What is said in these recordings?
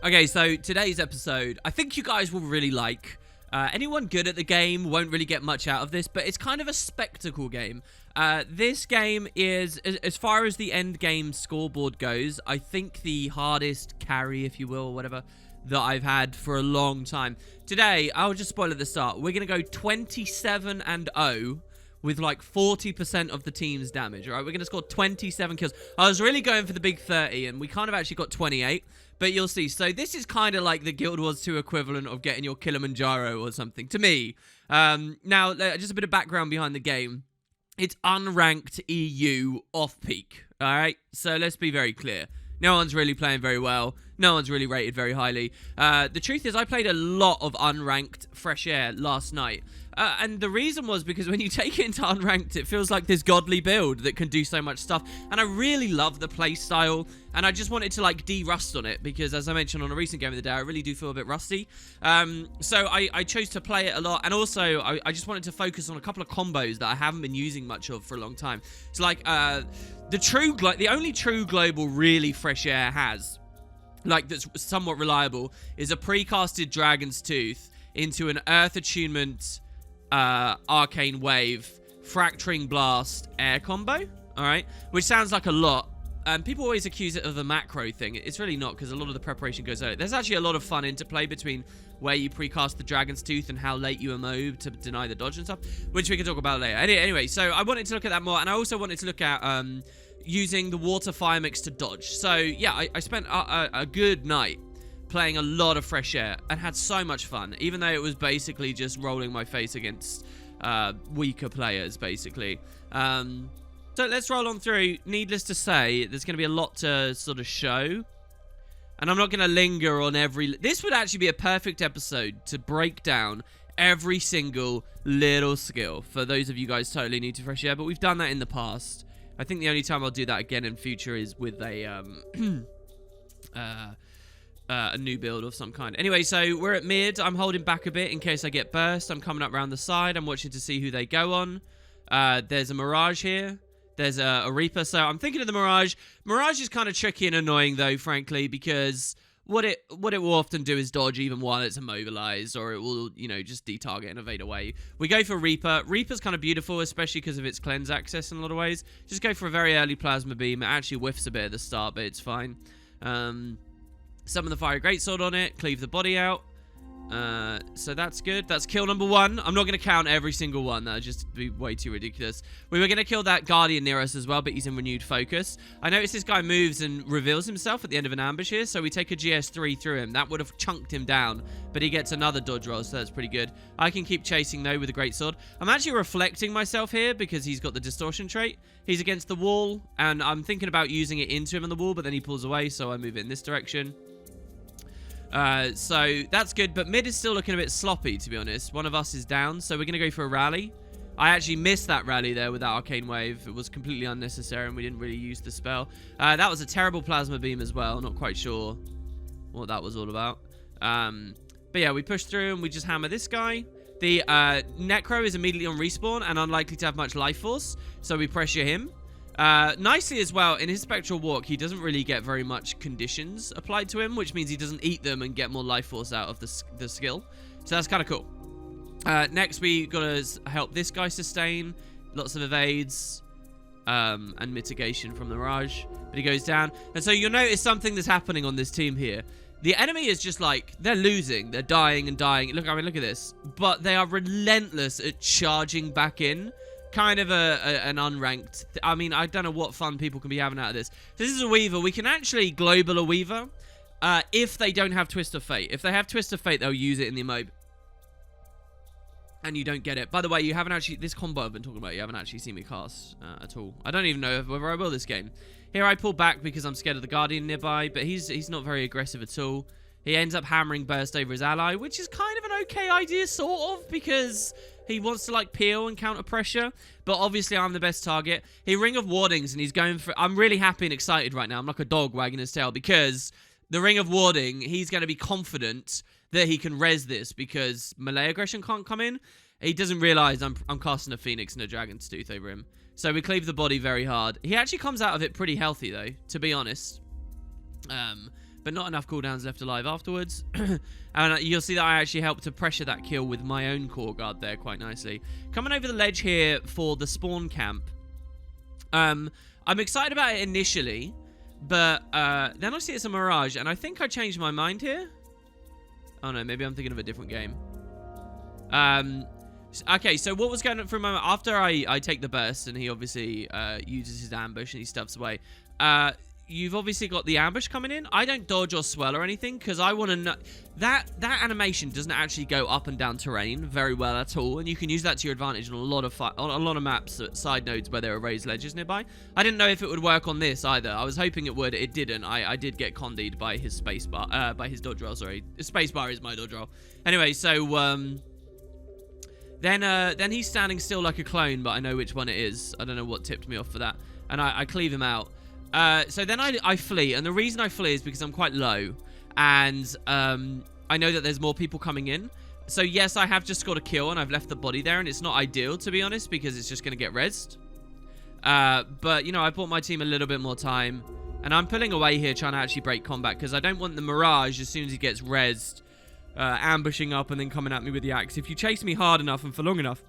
Okay, so today's episode, I think you guys will really like. Anyone good at the game won't really get much out of this, but it's kind of a spectacle game. This game is, as far as the end game scoreboard goes, I think the hardest carry, if you will, or whatever, that I've had for a long time. Today, I'll just spoil at the start. We're going to go 27-0 with like 40% of the team's damage, all right? We're going to score 27 kills. I was really going for the big 30, and we kind of actually got 28. But you'll see. So this is kind of like the Guild Wars 2 equivalent of getting your Kilimanjaro or something, to me. Now, just a bit of background behind the game. It's unranked EU off-peak, all right? So let's be very clear. No one's really playing very well. No one's really rated very highly. The truth is, I played a lot of unranked Fresh Air last night. And the reason was because when you take it into unranked, it feels like this godly build that can do so much stuff. And I really love the play style. And I just wanted to like de-rust on it because, as I mentioned on a recent game of the day, I really do feel a bit rusty. So I chose to play it a lot. And also, I just wanted to focus on a couple of combos that I haven't been using much of for a long time. So like, the only true global really Fresh Air has, like that's somewhat reliable, is a precasted Dragon's Tooth into an Earth Attunement Arcane Wave Fracturing Blast air combo, alright? Which sounds like a lot. People always accuse it of a macro thing. It's really not, because a lot of the preparation goes out. There's actually a lot of fun interplay between where you precast the Dragon's Tooth and how late you emote to deny the dodge and stuff, which we can talk about later. Anyway, so I wanted to look at that more, and I also wanted to look at using the water fire mix to dodge. So yeah, I spent a good night playing a lot of Fresh Air and had so much fun, even though it was basically just rolling my face against weaker players, basically. So let's roll on through. Needless to say, there's going to be a lot to sort of show, and I'm not going to linger on every... This would actually be a perfect episode to break down every single little skill for those of you guys totally new to Fresh Air, but we've done that in the past. I think the only time I'll do that again in future is with a new build of some kind. Anyway, so we're at mid. I'm holding back a bit in case I get burst. I'm coming up around the side. I'm watching to see who they go on. There's a Mirage here. There's a Reaper. So I'm thinking of the Mirage. Mirage is kind of tricky and annoying, though, frankly, because what it will often do is dodge even while it's immobilized, or it will, you know, just detarget and evade away. We go for Reaper. Reaper's kind of beautiful, especially because of its cleanse access in a lot of ways. Just go for a very early Plasma Beam. It actually whiffs a bit at the start, but it's fine. Summon the Fiery Greatsword on it. Cleave the body out. So that's good. That's kill number 1. I'm not going to count every single one. That would just be way too ridiculous. We were going to kill that Guardian near us as well, but he's in renewed focus. I noticed this guy moves and reveals himself at the end of an ambush here, so we take a GS3 through him. That would have chunked him down, but he gets another dodge roll, so that's pretty good. I can keep chasing, though, with a Greatsword. I'm actually reflecting myself here because he's got the distortion trait. He's against the wall, and I'm thinking about using it into him on the wall, but then he pulls away, so I move it in this direction. So that's good, but mid is still looking a bit sloppy, to be honest. One of us is down, so we're going to go for a rally. I actually missed that rally there with that Arcane Wave. It was completely unnecessary, and we didn't really use the spell. That was a terrible Plasma Beam as well. Not quite sure what that was all about. But yeah, we push through, and we just hammer this guy. The Necro is immediately on respawn and unlikely to have much life force, so we pressure him. Nicely as well, in his Spectral Walk, he doesn't really get very much conditions applied to him, which means he doesn't eat them and get more life force out of the skill. So that's kind of cool. Next, we got to help this guy sustain. Lots of evades and mitigation from the Mirage. But he goes down. And so you'll notice something that's happening on this team here. The enemy is just like, they're losing. They're dying and dying. Look, I mean, look at this. But they are relentless at charging back in. Kind of an unranked. I mean, I don't know what fun people can be having out of this. This is a Weaver. We can actually global a Weaver if they don't have Twist of Fate. If they have Twist of Fate, they'll use it in the emote. And you don't get it. By the way, you haven't actually... This combo I've been talking about, you haven't actually seen me cast at all. I don't even know whether I will this game. Here I pull back because I'm scared of the Guardian nearby, but he's not very aggressive at all. He ends up hammering Burst over his ally, which is kind of an okay idea, sort of, because... He wants to, like, peel and counter pressure. But obviously, I'm the best target. He Ring of Wardings, and he's going for... I'm really happy and excited right now. I'm like a dog wagging his tail. Because the Ring of Warding, he's going to be confident that he can res this. Because melee aggression can't come in. He doesn't realize I'm casting a Phoenix and a Dragon's Tooth over him. So we cleave the body very hard. He actually comes out of it pretty healthy, though, to be honest. but not enough cooldowns left alive afterwards. And you'll see that I actually helped to pressure that kill with my own core guard there quite nicely. Coming over the ledge here for the spawn camp. I'm excited about it initially, but then I see it's a mirage, and I think I changed my mind here. Oh no, maybe I'm thinking of a different game. Okay, so what was going on for a moment after I take the burst, and he obviously uses his ambush and he stuffs away. You've obviously got the ambush coming in. I don't dodge or swell or anything because I want to know that animation doesn't actually go up and down terrain very well at all, and you can use that to your advantage on a lot of maps at side nodes where there are raised ledges nearby. I didn't know if it would work on this either. I was hoping it would. It didn't. I did get condied by his spacebar, by his dodge roll. Sorry, his spacebar is my dodge roll. Anyway, so then he's standing still like a clone, but I know which one it is. I don't know what tipped me off for that, and I cleave him out. So then I flee, and the reason I flee is because I'm quite low, and I know that there's more people coming in. So yes, I have just scored a kill, and I've left the body there, and it's not ideal, to be honest, because it's just going to get rezzed. But, you know, I bought my team a little bit more time, and I'm pulling away here trying to actually break combat, because I don't want the Mirage, as soon as he gets rezzed, ambushing up and then coming at me with the axe. If you chase me hard enough and for long enough,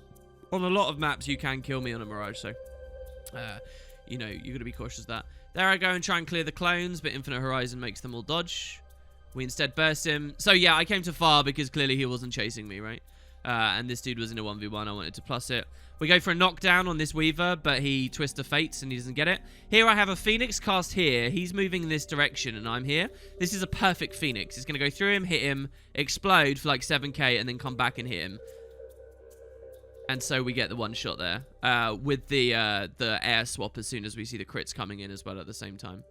on a lot of maps, you can kill me on a Mirage, so, you know, you got to be cautious of that. There I go and try and clear the clones, but Infinite Horizon makes them all dodge. We instead burst him. So yeah, I came too far because clearly he wasn't chasing me, right? And this dude was in a 1v1. I wanted to plus it. We go for a knockdown on this Weaver, but he twists the fates and he doesn't get it. Here I have a Phoenix cast here. He's moving in this direction and I'm here. This is a perfect Phoenix. It's going to go through him, hit him, explode for like 7k, and then come back and hit him. And so we get the one shot there with the air swap as soon as we see the crits coming in as well at the same time.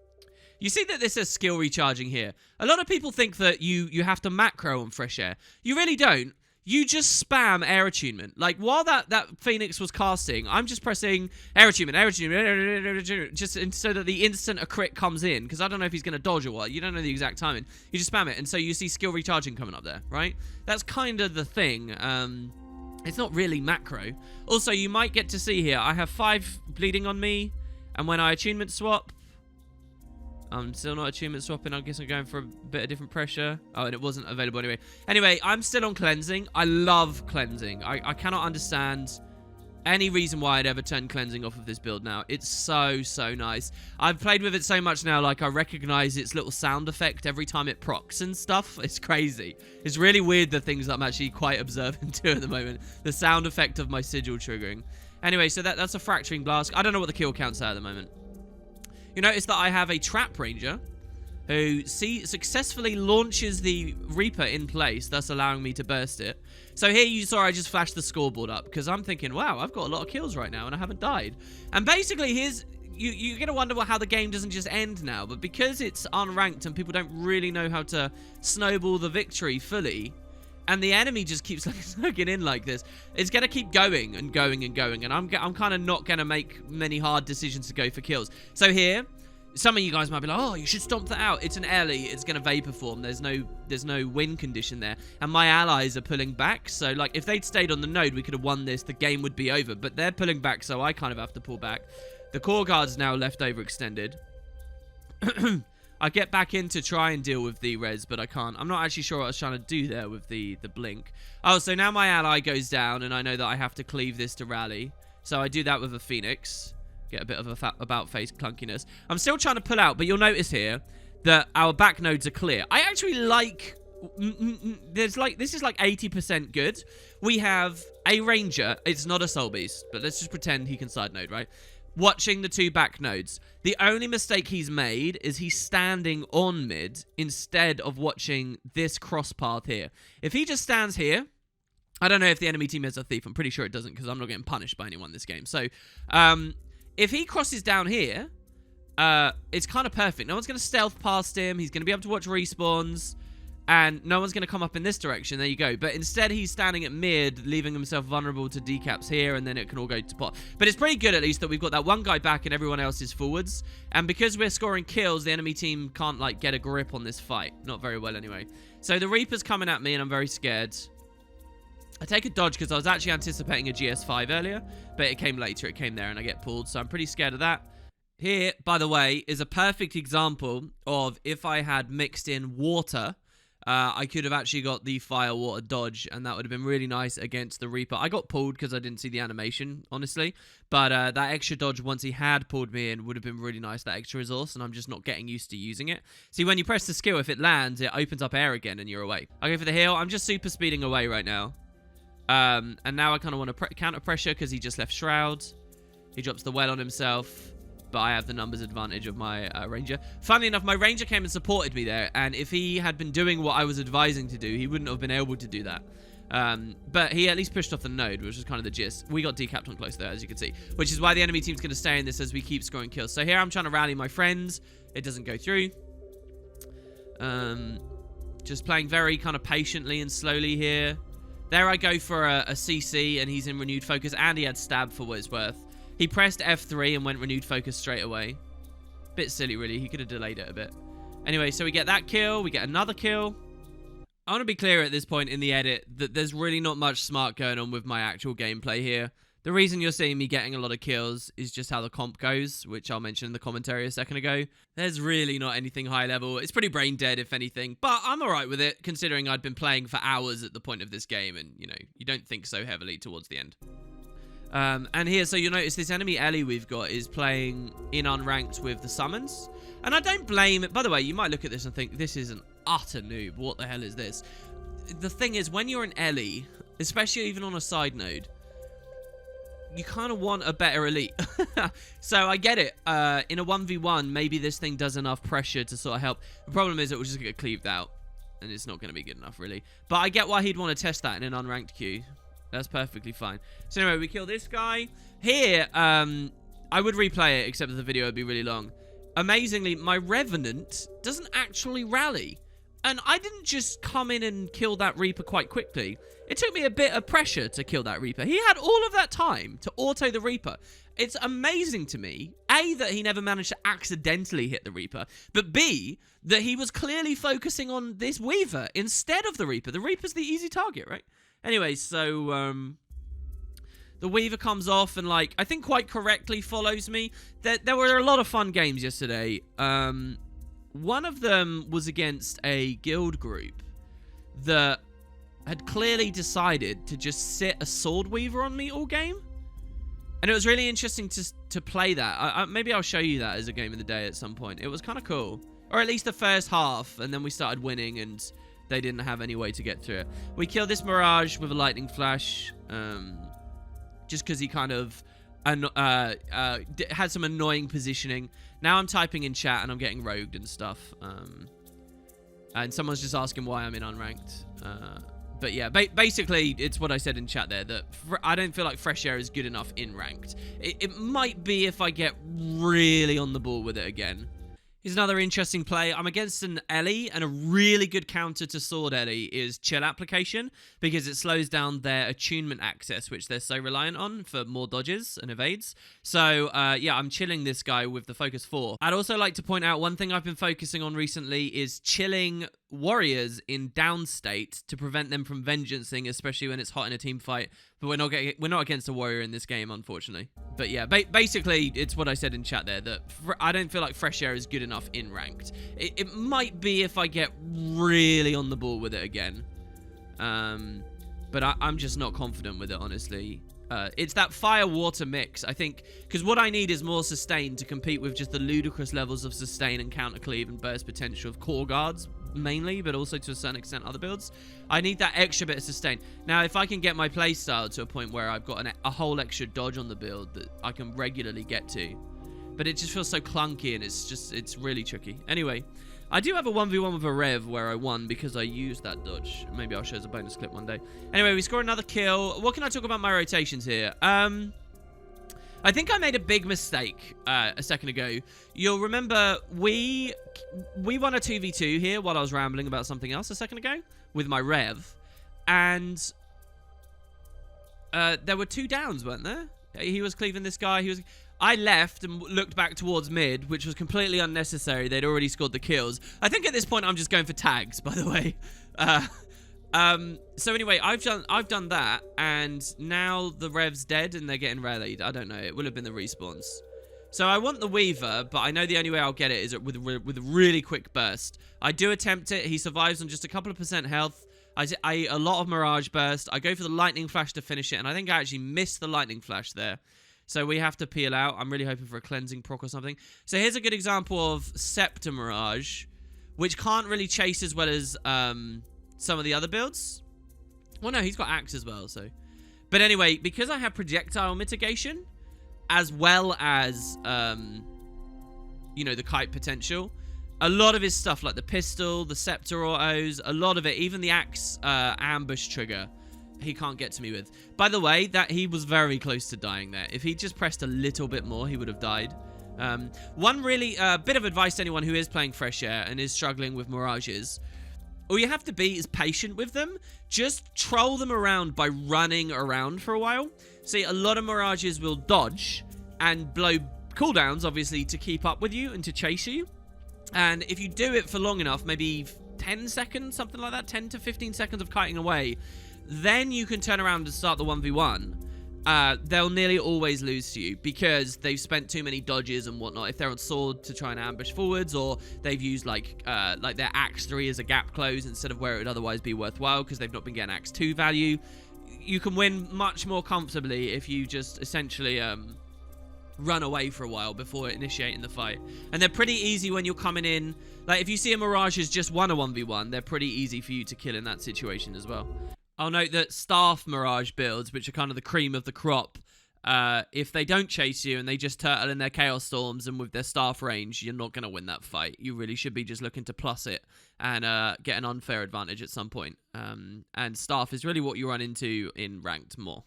You see that this is skill recharging here. A lot of people think that you have to macro on fresh air. You really don't. You just spam air attunement. Like, while that Phoenix was casting, I'm just pressing air attunement, just so that the instant a crit comes in, because I don't know if he's going to dodge or what. You don't know the exact timing. You just spam it, and so you see skill recharging coming up there, right? That's kind of the thing. It's not really macro. Also, you might get to see here, I have 5 bleeding on me, and when I attunement swap, I'm still not attunement swapping. I guess I'm going for a bit of different pressure. Oh, and it wasn't available anyway. Anyway, I'm still on cleansing. I love cleansing. I cannot understand any reason why I'd ever turn cleansing off of this build now. It's so, so nice. I've played with it so much now, like I recognize its little sound effect every time it procs and stuff. It's crazy. It's really weird, the things that I'm actually quite observant to at the moment. The sound effect of my sigil triggering. Anyway, so that's a fracturing blast. I don't know what the kill counts are at the moment. You notice that I have a Trap Ranger who successfully launches the Reaper in place, thus allowing me to burst it. So here you saw I just flashed the scoreboard up because I'm thinking, wow, I've got a lot of kills right now and I haven't died. And basically, here's you're going to wonder how the game doesn't just end now, but because it's unranked and people don't really know how to snowball the victory fully, and the enemy just keeps like snugging in like this, it's going to keep going and going and going, and I'm kind of not going to make many hard decisions to go for kills. So here, some of you guys might be like, oh, you should stomp that out. It's an Ellie. It's going to vapor form. There's no win condition there. And my allies are pulling back. So, like, if they'd stayed on the node, we could have won this. The game would be over. But they're pulling back, so I kind of have to pull back. The core guard's now left overextended. I get back in to try and deal with the res, but I can't. I'm not actually sure what I was trying to do there with the blink. Oh, so now my ally goes down, and I know that I have to cleave this to rally. So I do that with a Phoenix. Get a bit of a about-face clunkiness. I'm still trying to pull out, but you'll notice here that our back nodes are clear. I actually like... this is like 80% good. We have a Ranger. It's not a Soul Beast, but let's just pretend he can side node, right? Watching the 2 back nodes. The only mistake he's made is he's standing on mid instead of watching this cross path here. If he just stands here... I don't know if the enemy team has a thief. I'm pretty sure it doesn't because I'm not getting punished by anyone this game. So, if he crosses down here, it's kind of perfect. No one's going to stealth past him. He's going to be able to watch respawns. And no one's going to come up in this direction. There you go. But instead, he's standing at mid, leaving himself vulnerable to decaps here. And then it can all go to pot. But it's pretty good, at least, that we've got that one guy back and everyone else is forwards. And because we're scoring kills, the enemy team can't, like, get a grip on this fight. Not very well, anyway. So the Reaper's coming at me, and I'm very scared. I take a dodge because I was actually anticipating a GS5 earlier, but it came later. It came there and I get pulled, so I'm pretty scared of that. Here, by the way, is a perfect example of if I had mixed in water, I could have actually got the fire water dodge, and that would have been really nice against the Reaper. I got pulled because I didn't see the animation, honestly, but that extra dodge, once he had pulled me in, would have been really nice, that extra resource, and I'm just not getting used to using it. See, when you press the skill, if it lands, it opens up air again, and you're away. I go for the heal. I'm just super speeding away right now. And now I kind of want to counter pressure because he just left Shrouds. He drops the well on himself. But I have the numbers advantage of my ranger. Funnily enough, my ranger came and supported me there, and if he had been doing what I was advising to do, he wouldn't have been able to do that. But he at least pushed off the node, which was kind of the gist. We got decapped on close there, as you can see, which is why the enemy team's going to stay in this as we keep scoring kills. So here I'm trying to rally my friends. It doesn't go through. Just playing very kind of patiently and slowly here. There I go for a CC, and he's in renewed focus, and he had stab for what it's worth. He pressed F3 and went renewed focus straight away. Bit silly, really. He could have delayed it a bit. Anyway, so we get that kill. We get another kill. I want to be clear at this point in the edit that there's really not much smart going on with my actual gameplay here. The reason you're seeing me getting a lot of kills is just how the comp goes, which I'll mention in the commentary a second ago. There's really not anything high level. It's pretty brain dead, if anything. But I'm alright with it, considering I'd been playing for hours at the point of this game. And, you know, you don't think so heavily towards the end. And here, so you'll notice this enemy Ellie we've got is playing in unranked with the summons. And I don't blame it. By the way, you might look at this and think, this is an utter noob. What the hell is this? The thing is, when you're an Ellie, especially even on a side node, you kind of want a better elite. So I get it. In a 1v1, maybe this thing does enough pressure to sort of help. The problem is it will just get cleaved out. And it's not going to be good enough, really. But I get why he'd want to test that in an unranked queue. That's perfectly fine. So anyway, we kill this guy. Here, I would replay it, except that the video would be really long. Amazingly, my Revenant doesn't actually rally. And I didn't just come in and kill that Reaper quite quickly. It took me a bit of pressure to kill that Reaper. He had all of that time to auto the Reaper. It's amazing to me, A, that he never managed to accidentally hit the Reaper, but B, that he was clearly focusing on this Weaver instead of the Reaper. The Reaper's the easy target, right? Anyway, so the Weaver comes off and, like, I think quite correctly follows me. There were a lot of fun games yesterday. One of them was against a guild group that had clearly decided to just sit a Sword Weaver on me all game. And it was really interesting to play that. Maybe I'll show you that as a game of the day at some point. It was kind of cool. Or at least the first half, and then we started winning and they didn't have any way to get through it. We killed this Mirage with a lightning flash, just because he kind of had some annoying positioning. Now I'm typing in chat and I'm getting rogued and stuff. And someone's just asking why I'm in unranked. But yeah, basically, it's what I said in chat there, that I don't feel like fresh air is good enough in ranked. It might be if I get really on the ball with it again. Here's another interesting play. I'm against an Ellie, and a really good counter to Sword Ellie is Chill Application, because it slows down their attunement access, which they're so reliant on for more dodges and evades. So, yeah, I'm chilling this guy with the Focus 4. I'd also like to point out one thing I've been focusing on recently is chilling warriors in down state to prevent them from vengeancing, especially when it's hot in a team fight. But we're not against a warrior in this game, unfortunately. But yeah, basically, it's what I said in chat there, that I don't feel like fresh air is good enough in ranked. It might be if I get really on the ball with it again. But I'm just not confident with it, honestly. It's that fire-water mix, I think, because what I need is more sustain to compete with just the ludicrous levels of sustain and counter-cleave and burst potential of core guards, mainly, but also to a certain extent other builds. I need that extra bit of sustain. Now, if I can get my playstyle to a point where I've got a whole extra dodge on the build that I can regularly get to, but it just feels so clunky and it's really tricky. Anyway, I do have a 1v1 with a Rev where I won because I used that dodge. Maybe I'll show as a bonus clip one day. Anyway, we score another kill. What can I talk about my rotations here? I think I made a big mistake a second ago. You'll remember we won a 2v2 here while I was rambling about something else a second ago with my Rev. And there were 2 downs, weren't there? He was cleaving this guy. I left and looked back towards mid, which was completely unnecessary. They'd already scored the kills. I think at this point I'm just going for tags, by the way. So anyway, I've done that, and now the Rev's dead and they're getting rallied. I don't know. It will have been the respawns. So I want the Weaver, but I know the only way I'll get it is with a really quick burst. I do attempt it. He survives on just a couple of % health. I a lot of Mirage Burst. I go for the Lightning Flash to finish it, and I think I actually missed the Lightning Flash there. So we have to peel out. I'm really hoping for a cleansing proc or something. So here's a good example of Scepter Mirage, which can't really chase as well as some of the other builds. Well, no, he's got Axe as well, so. But anyway, because I have projectile mitigation, as well as, you know, the kite potential, a lot of his stuff, like the pistol, the scepter autos, a lot of it, even the axe ambush trigger, he can't get to me with. By the way, that he was very close to dying there. If he just pressed a little bit more, he would have died. One really bit of advice to anyone who is playing Fresh Air and is struggling with Mirages: all you have to be is patient with them. Just troll them around by running around for a while. See, a lot of Mirages will dodge and blow cooldowns, obviously, to keep up with you and to chase you. And if you do it for long enough, maybe 10 seconds, something like that, 10 to 15 seconds of kiting away, then you can turn around and start the 1v1. They'll nearly always lose to you because they've spent too many dodges and whatnot. If they're on sword to try and ambush forwards, or they've used like their Axe 3 as a gap close instead of where it would otherwise be worthwhile because they've not been getting Axe 2 value. You can win much more comfortably if you just essentially run away for a while before initiating the fight. And they're pretty easy when you're coming in. Like, if you see a Mirage has just won a 1v1, they're pretty easy for you to kill in that situation as well. I'll note that Staff Mirage builds, which are kind of the cream of the crop, if they don't chase you and they just turtle in their Chaos Storms and with their Staff range, you're not going to win that fight. You really should be just looking to plus it and get an unfair advantage at some point. And Staff is really what you run into in Ranked more.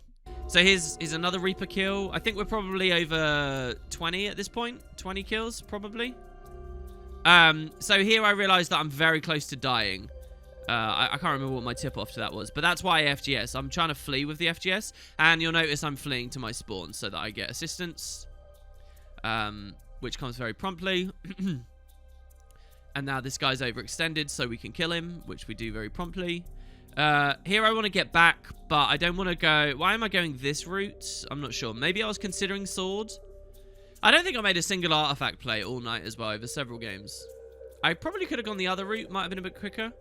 So here's another Reaper kill. I think we're probably over 20 at this point. 20 kills, probably. So here I realized that I'm very close to dying. I can't remember what my tip-off to that was, but that's why FGS. I'm trying to flee with the FGS, and you'll notice I'm fleeing to my spawn so that I get assistance, which comes very promptly. And now this guy's overextended, so we can kill him, which we do very promptly. Here I want to get back, but I don't want to go... Why am I going this route? I'm not sure. Maybe I was considering sword. I don't think I made a single artifact play all night as well over several games. I probably could have gone the other route. Might have been a bit quicker.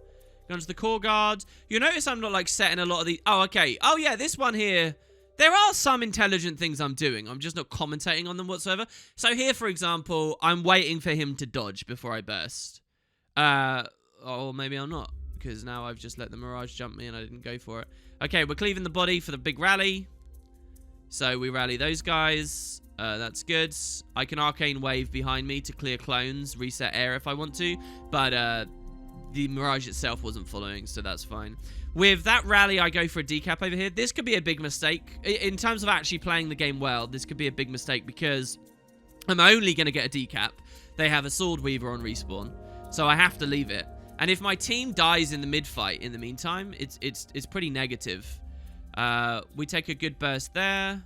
Gone to the core guard. You'll notice I'm not like setting a lot of the... Oh, okay. Oh, yeah, this one here. There are some intelligent things I'm doing. I'm just not commentating on them whatsoever. So here, for example, I'm waiting for him to dodge before I burst. Or maybe I'm not, because now I've just let the Mirage jump me and I didn't go for it. Okay, we're cleaving the body for the big rally. So we rally those guys. That's good. I can Arcane Wave behind me to clear clones, reset air if I want to. But the Mirage itself wasn't following, so that's fine. With that rally, I go for a decap over here. This could be a big mistake. In terms of actually playing the game well, this could be a big mistake because I'm only going to get a decap. They have a Sword Weaver on respawn, so I have to leave it. And if my team dies in the mid-fight in the meantime, it's pretty negative. We take a good burst there.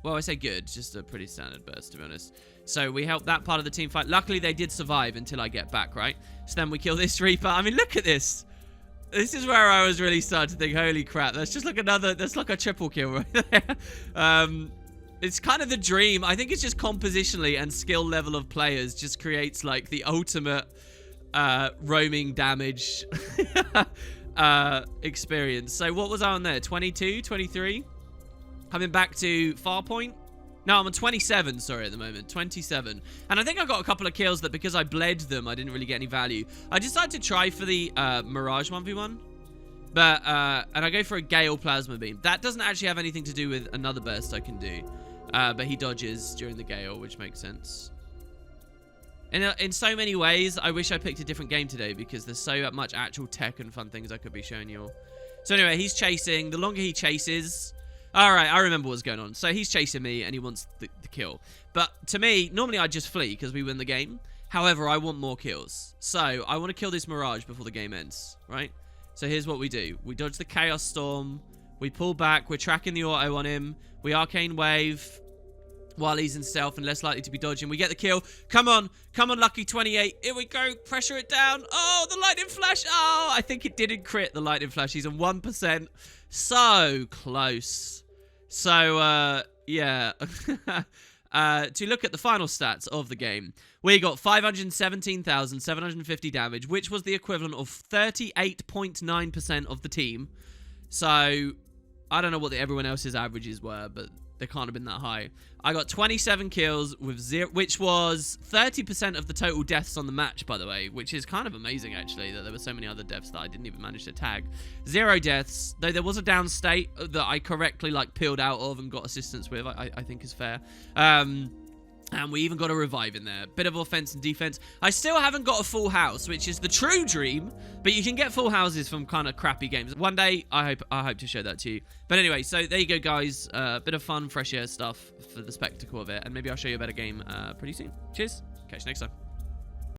Well, I say good, just a pretty standard burst, to be honest. So we help that part of the team fight. Luckily, they did survive until I get back, right? So then we kill this Reaper. I mean, look at this. This is where I was really starting to think, holy crap, that's just like that's like a triple kill right there. It's kind of the dream. I think it's just compositionally and skill level of players just creates like the ultimate roaming damage experience. So what was I on there? 22, 23? Coming back to Farpoint. No, I'm on 27, sorry, at the moment. 27. And I think I got a couple of kills that because I bled them, I didn't really get any value. I decided to try for the Mirage 1v1. But, and I go for a Gale Plasma Beam. That doesn't actually have anything to do with another burst I can do. But he dodges during the Gale, which makes sense. In so many ways, I wish I picked a different game today because there's so much actual tech and fun things I could be showing you all. So anyway, he's chasing. The longer he chases... Alright, I remember what's going on. So he's chasing me and he wants the kill. But to me, normally I'd just flee because we win the game. However, I want more kills. So I want to kill this Mirage before the game ends, right? So here's what we do. We dodge the Chaos Storm. We pull back. We're tracking the auto on him. We Arcane Wave while he's in stealth and less likely to be dodging. We get the kill. Come on. Come on, Lucky 28. Here we go. Pressure it down. Oh, the Lightning Flash. Oh, I think it didn't crit the Lightning Flash. He's on 1%. So close. So, yeah. to look at the final stats of the game. We got 517,750 damage, which was the equivalent of 38.9% of the team. So, I don't know what everyone else's averages were, but they can't have been that high. I got 27 kills with 0, which was 30% of the total deaths on the match, by the way, which is kind of amazing, actually, that there were so many other deaths that I didn't even manage to tag. 0 deaths, though there was a down state that I correctly, like, peeled out of and got assistance with, I think is fair. And we even got a revive in there. Bit of offense and defense. I still haven't got a full house, which is the true dream. But you can get full houses from kind of crappy games. One day, I hope to show that to you. But anyway, so there you go, guys. Bit of fun, fresh air stuff for the spectacle of it. And maybe I'll show you a better game pretty soon. Cheers. Catch you next time.